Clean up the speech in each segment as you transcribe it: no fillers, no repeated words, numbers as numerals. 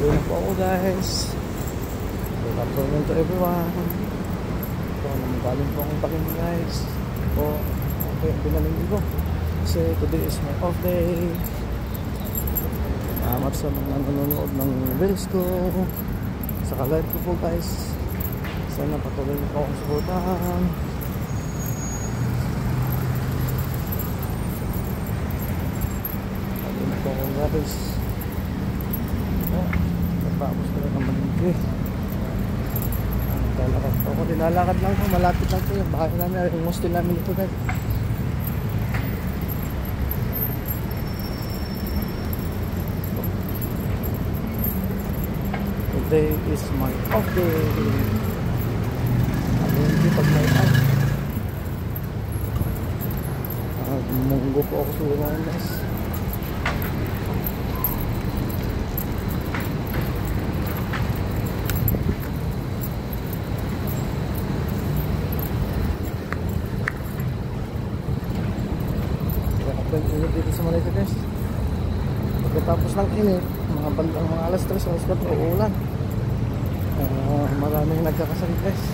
Pauwi na po ako guys. Good afternoon to everyone. So namagaling po akong takin guys. So okay, binaling ko kasi today is my off day. Salamat sa mga nanonood ng reels ko, sa live ko po guys. Sana patuloy na po akong suportahan. Patuloy na po akong guys. Tapos ko na malingki. Lalakad po ako, nilalakad lang po, malapit lang po yung bahay namin, yung hostel namin ito guys. Today is my off day. Malingki pag may off. Munggo po ako sa ulan guys. Init dito sa Malaysia guys. Pagkatapos ng init, mga bandang mga alas 3, alas 4 uulan. Maraming nagkakasakit guys.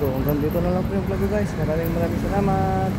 So hanggang dito na lang po yung vlog guys. Maraming salamat.